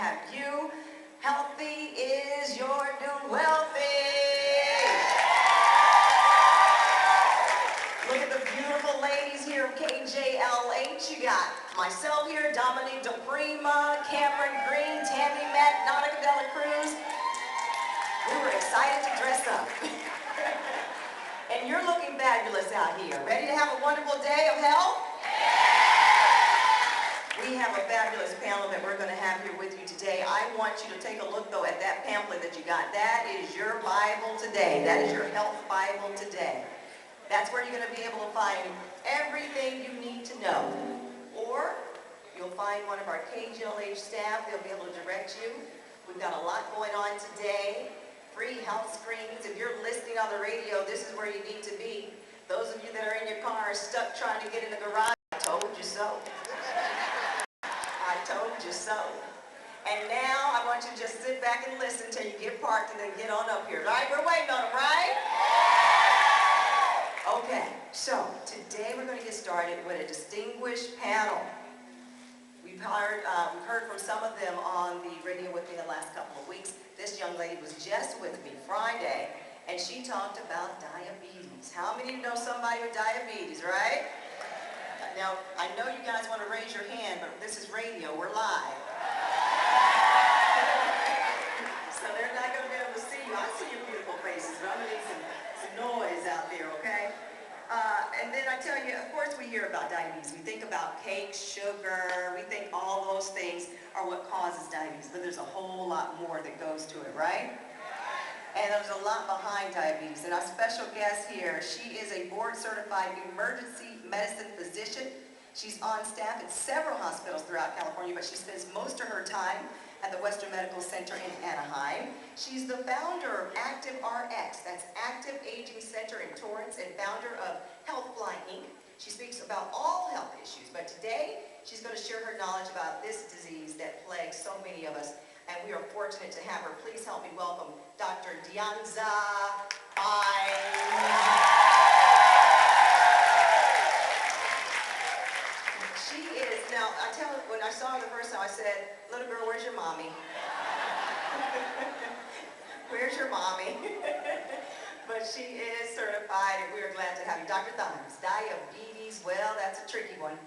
have you. Healthy is your new wealthy. Look at the beautiful ladies here of Kjlh. You got myself here, Dominique DePrima, Cameron Green, Tammy Matt, Nautica Dela Cruz. We were excited to dress up. And you're looking fabulous out here. Ready to have a wonderful day of health? We have a fabulous panel that we're going to have here with you today. I want you to take a look, though, at that pamphlet that you got. That is your Bible today. That is your health Bible today. That's where you're going to be able to find everything you need to know. Or you'll find one of our Kjlh staff. They'll be able to direct you. We've got a lot going on today. Free health screenings. If you're listening on the radio, this is where you need to be. Those of you that are in your car stuck trying to get in the garage, I told you so. I told you so. And now I want you to just sit back and listen till you get parked and then get on up here. Right? We're waiting on them, right? Okay, so today we're going to get started with a distinguished panel. We've heard from some of them on the radio with me the last couple of weeks. This young lady was just with me Friday, and she talked about diabetes. How many of you know somebody with diabetes, right? Now, I know you guys want to raise your hand, but this is radio. We're live. So they're not going to be able to see you. I see your beautiful faces, but I'm going to need some noise out there, okay? And then I tell you, of course we hear about diabetes. We think about cake, sugar, we think all those things are what causes diabetes, but there's a whole lot more that goes to it, right? And there's a lot behind diabetes. And our special guest here, she is a board-certified emergency medicine physician. She's on staff at several hospitals throughout California, but she spends most of her time at the Western Medical Center in Anaheim. She's the founder of Active RX, that's Active Aging Center in Torrance, and founder of Healthline Inc. She speaks about all health issues, but today she's going to share her knowledge about this disease that plagues so many of us, and we are fortunate to have her. Please help me welcome Dr. Dianza. She is, now I tell her, when I saw her the first time, I said, little girl, where's your mommy? Where's your mommy? But she is certified, and we are glad to have you. Dr. Thumbs, diabetes, well, that's a tricky one.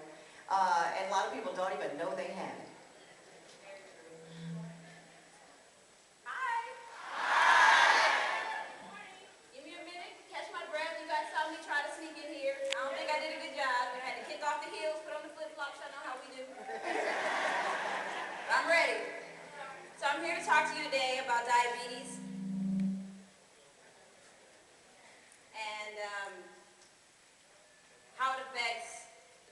And a lot of people don't even know they have it. Hi. Give me a minute, catch my breath. You guys saw me try to sneak in here. I don't think I did a good job. I had to kick off the heels, put on the flip-flops. I know how we do. I'm ready. So I'm here to talk to you today about diabetes and how it affects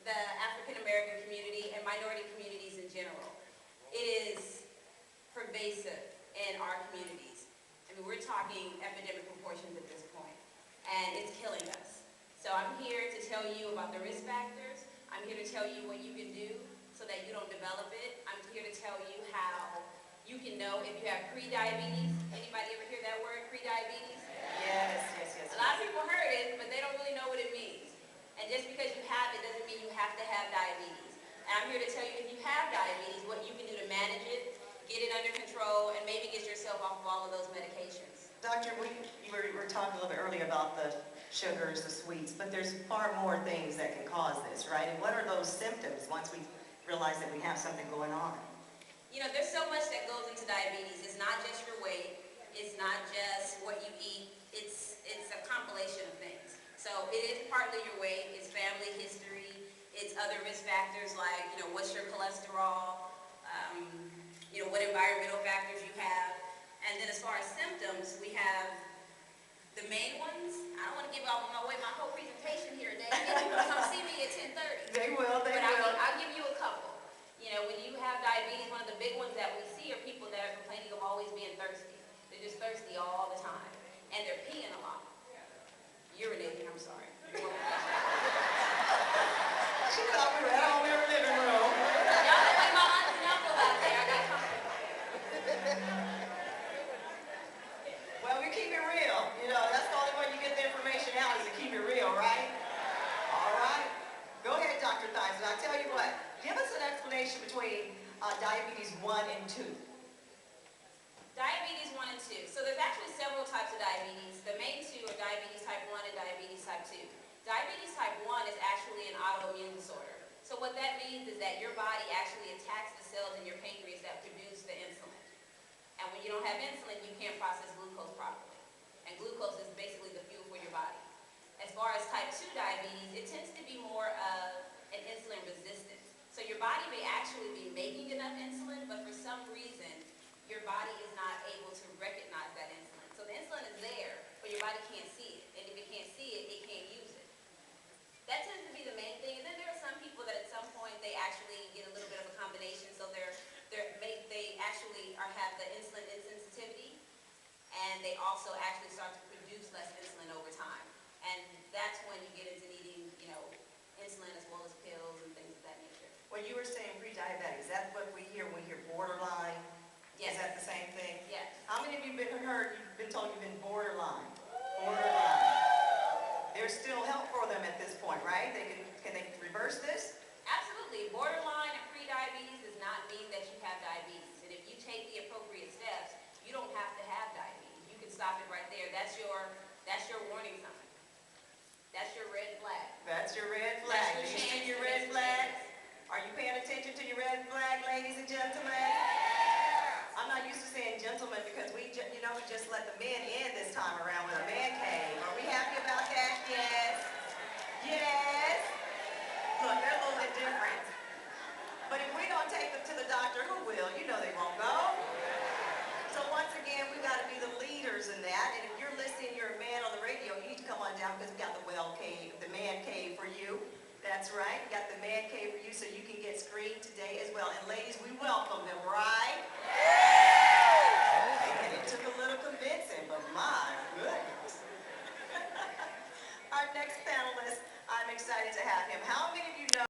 the African American community and minority communities in general. It is pervasive in our communities. I mean, we're talking epidemic proportions at this point, and it's killing us. So I'm here to tell you about the risk factors. I'm here to tell you what you can do so that you don't develop it. I'm here to tell you how you can know if you have pre-diabetes. Anybody ever hear that word, pre-diabetes? Yes. A lot of people heard it, but they don't really know what it means. And just because you have it doesn't mean you have to have diabetes. And I'm here to tell you if you have diabetes, what you can do to manage it, get it under control, and maybe get yourself off of all of those medications. Doctor, we were talking a little bit earlier about the sugars, the sweets, but there's far more things that can cause this, right? And what are those symptoms once we realize that we have something going on? You know, there's so much that goes into diabetes. It's not just your weight. It's not just what you eat. It's a compilation of things. So it is partly your weight. It's family history. It's other risk factors like, you know, what's your cholesterol, you know, what environmental factors you have. And then as far as symptoms, we have the main ones. I don't want to give out my whole presentation here today. People come see me at 10:30. They will. But I'll give you a couple. You know, when you have diabetes, one of the big ones that we see are people that are complaining of always being thirsty. They're just thirsty all the time. And they're peeing a lot. Urinating, I'm sorry. She thought we were at home in her living room. Y'all look like my aunts and uncles out there. I got company. Well, we keep it real. You know, that's the only way you get the information out is to keep it real, right? All right. Go ahead, Dr. Thimes. And I'll tell you what, give us an explanation between diabetes 1 and 2. Diabetes 1 and 2. So there's actually several types of diabetes. The main two are diabetes type 1 and diabetes type 2. Diabetes type 1 is actually an autoimmune disorder. So what that means is that your body actually attacks the cells in your pancreas that produce the insulin. And when you don't have insulin, you can't process glucose properly. And glucose is basically the fuel for your body. As far as type 2 diabetes, it tends to be more of an insulin resistance. So your body may actually be making enough insulin, but for some reason, your body is not able to recognize that insulin. So the insulin is there, but your body can't see it. And if it can't see it, it can't use it. That tends to be the main thing. And then there are some people that at some point they actually get a little bit of a combination. So they actually have the insulin insensitivity, and they also actually start to produce less insulin over time. And that's when you get into needing, insulin as well as pills and things of that nature. When you were saying pre-diabetic, is that what we hear when we hear borderline? Yes. Is that the same thing? Yes. How many of you you've been told you've been borderline? Borderline. There's still help for them at this point, right? Can they reverse this? Absolutely. Borderline and pre-diabetes does not mean that you have diabetes. And if you take the appropriate steps, you don't have to have diabetes. You can stop it right there. That's your warning sign. That's your red flag. That's your red flag. Do you see your red flag? Are you paying attention to your red flag, ladies and gentlemen? I'm not used to saying gentlemen because we just let the men in this time around with a man cave. Are we happy about that? Yes. Yes. Look, they're a little bit different. But if we don't take them to the doctor, who will? You know they won't go. So once again, we've got to be the leaders in that. And if you're listening, you're a man on the radio, you need to come on down because we've got the well cave, the man cave for you. That's right. We got the man cave for you so you can get screened today as well. And ladies, we welcome them, right? And it took a little convincing, but my goodness. Our next panelist, I'm excited to have him. How many of you know